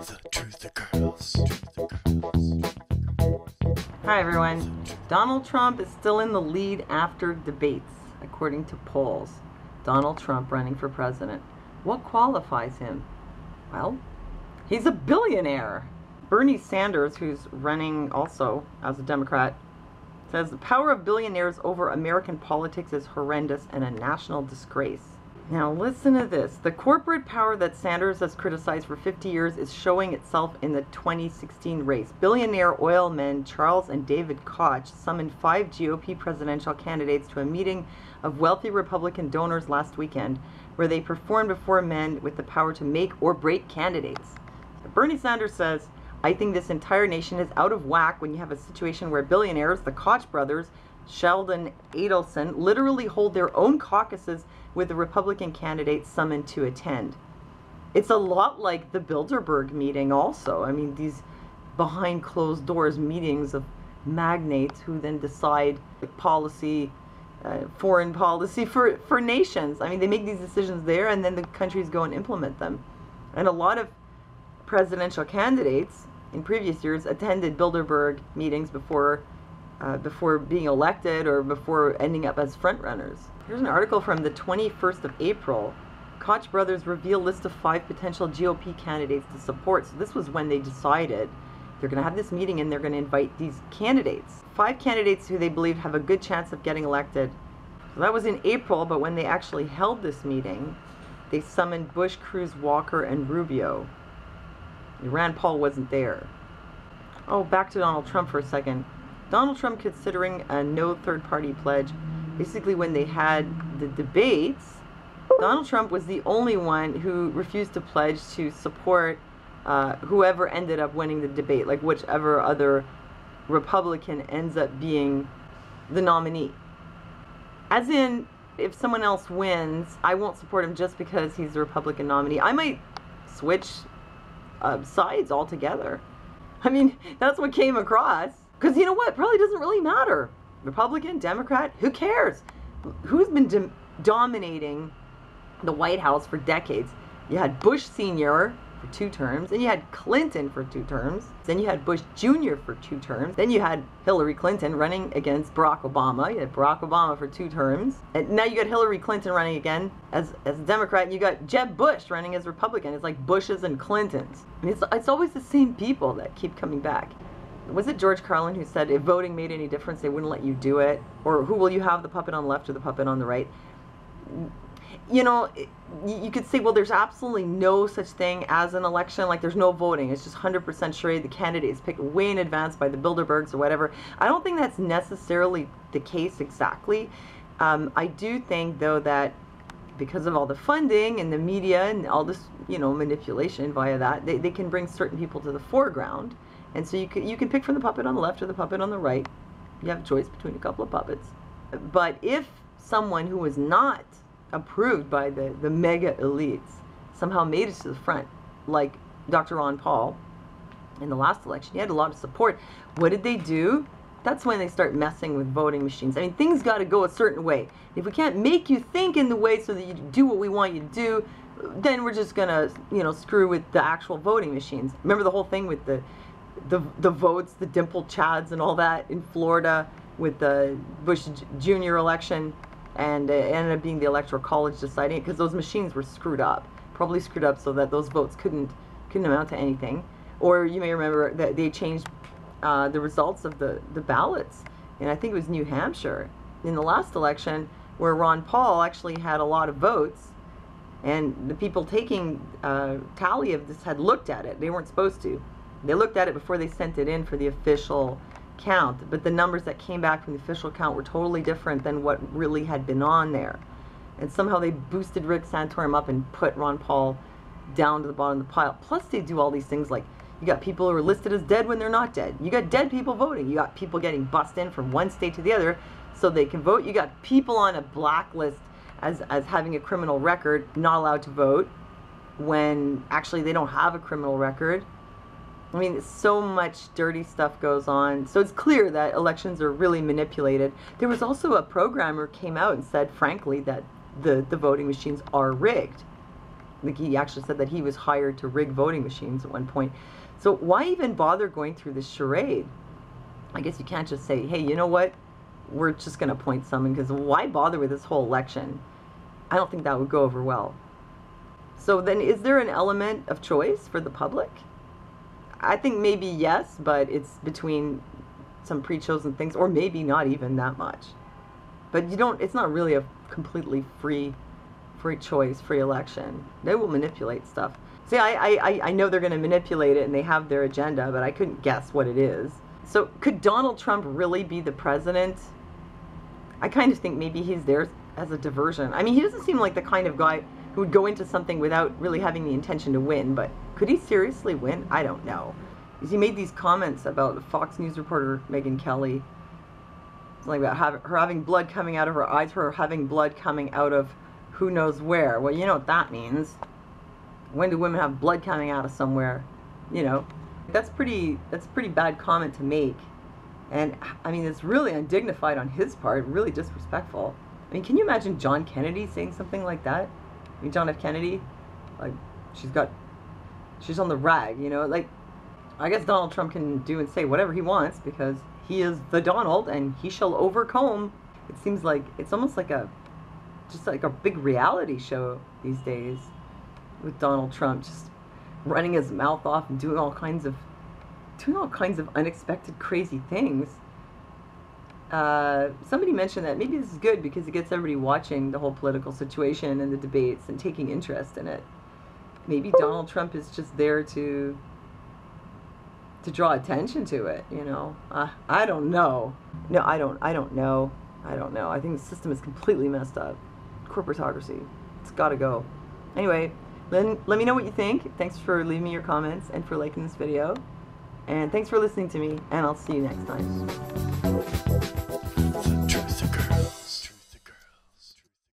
The truth occurs. Hi everyone. Donald Trump is still in the lead after debates, according to polls. Donald Trump running for president. What qualifies him? Well, he's a billionaire. Bernie Sanders, who's running also as a Democrat, says the power of billionaires over American politics is horrendous and a national disgrace. Now listen to this. The corporate power that Sanders has criticized for 50 years is showing itself in the 2016 race. Billionaire oil men Charles and David Koch summoned 5 GOP presidential candidates to a meeting of wealthy Republican donors last weekend, where they performed before men with the power to make or break candidates. Bernie Sanders says, "I think this entire nation is out of whack when you have a situation where billionaires, the Koch brothers, Sheldon Adelson, literally hold their own caucuses with the Republican candidates summoned to attend." It's a lot like the Builder-Berg meeting also. I mean, these behind closed doors meetings of magnates who then decide policy, foreign policy for nations. I mean, they make these decisions there and then the countries go and implement them. And a lot of presidential candidates in previous years attended Builder-Berg meetings before being elected or before ending up as frontrunners. Here's an article from the 21st of April. Koch brothers reveal list of 5 potential GOP candidates to support. So this was when they decided they're going to have this meeting and they're going to invite these candidates. 5 candidates who they believe have a good chance of getting elected. So that was in April, but when they actually held this meeting, they summoned Bush, Cruz, Walker, and Rubio. Rand Paul wasn't there. Oh, back to Donald Trump for a second. Donald Trump considering a no third-party pledge. Basically, when they had the debates, Donald Trump was the only one who refused to pledge to support whoever ended up winning the debate, like whichever other Republican ends up being the nominee. As in, if someone else wins, I won't support him just because he's the Republican nominee. I might switch sides altogether. I mean, that's what came across. Because you know what? It probably doesn't really matter. Republican, Democrat, who cares? Who's been dominating the White House for decades? You had Bush Sr. for 2 terms, then you had Clinton for 2 terms, then you had Bush Jr. for 2 terms, then you had Hillary Clinton running against Barack Obama. You had Barack Obama for 2 terms, and now you got Hillary Clinton running again as a Democrat, and you got Jeb Bush running as Republican. It's like Bushes and Clintons. I mean, it's always the same people that keep coming back. Was it George Carlin who said if voting made any difference, they wouldn't let you do it? Or who will you have, the puppet on the left or the puppet on the right? You know, you could say, well, there's absolutely no such thing as an election. Like, there's no voting. It's just 100% charade. The candidate is picked way in advance by the Bilderbergs or whatever. I don't think that's necessarily the case exactly. I do think, though, that because of all the funding and the media and all this, you know, manipulation via that, they can bring certain people to the foreground. And so you can pick from the puppet on the left or the puppet on the right. You have a choice between a couple of puppets. But if someone who was not approved by the mega elites somehow made it to the front, like Dr. Ron Paul in the last election, he had a lot of support. What did they do? That's when they start messing with voting machines. I mean, things got to go a certain way. If we can't make you think in the way so that you do what we want you to do, then we're just gonna, you know, screw with the actual voting machines. Remember the whole thing with the votes, the dimpled chads and all that in Florida with the Bush Jr. election, and it ended up being the Electoral College deciding it because those machines were screwed up, probably screwed up so that those votes couldn't amount to anything. Or you may remember that they changed the results of the ballots, and I think it was New Hampshire in the last election where Ron Paul actually had a lot of votes, and the people taking tally of this had looked at it. They weren't supposed to. They looked at it before they sent it in for the official count, but the numbers that came back from the official count were totally different than what really had been on there. And somehow they boosted Rick Santorum up and put Ron Paul down to the bottom of the pile. Plus they do all these things like, you got people who are listed as dead when they're not dead. You got dead people voting. You got people getting bussed in from one state to the other so they can vote. You got people on a blacklist as having a criminal record, not allowed to vote, when actually they don't have a criminal record. I mean, so much dirty stuff goes on. So it's clear that elections are really manipulated. There was also a programmer came out and said, frankly, that the voting machines are rigged. Like, he actually said that he was hired to rig voting machines at one point. So why even bother going through this charade? I guess you can't just say, hey, you know what? We're just going to appoint someone, because why bother with this whole election? I don't think that would go over well. So then, is there an element of choice for the public? I think maybe yes, but it's between some pre-chosen things, or maybe not even that much. But it's not really a completely free choice, free election. They will manipulate stuff. See, I know they're going to manipulate it, and they have their agenda, but I couldn't guess what it is. So could Donald Trump really be the president? I kind of think maybe he's there as a diversion. I mean, he doesn't seem like the kind of guy who would go into something without really having the intention to win, but could he seriously win? I don't know. Because he made these comments about Fox News reporter Megyn Kelly, something about her having blood coming out of her eyes, her having blood coming out of who knows where. Well, you know what that means. When do women have blood coming out of somewhere? You know, that's pretty bad comment to make. And I mean, it's really undignified on his part, really disrespectful. I mean, can you imagine John Kennedy saying something like that? I mean, John F. Kennedy, like, she's on the rag, you know, like, I guess Donald Trump can do and say whatever he wants, because he is the Donald, and he shall overcome. It seems like it's almost like just like a big reality show these days, with Donald Trump just running his mouth off and doing all kinds of unexpected, crazy things. Somebody mentioned that maybe this is good because it gets everybody watching the whole political situation and the debates and taking interest in it. Maybe Donald Trump is just there to draw attention to it, you know. I don't know. No, I don't know. I don't know. I think the system is completely messed up. Corporatocracy. It's got to go. Anyway, let me know what you think. Thanks for leaving me your comments and for liking this video. And thanks for listening to me, and I'll see you next time.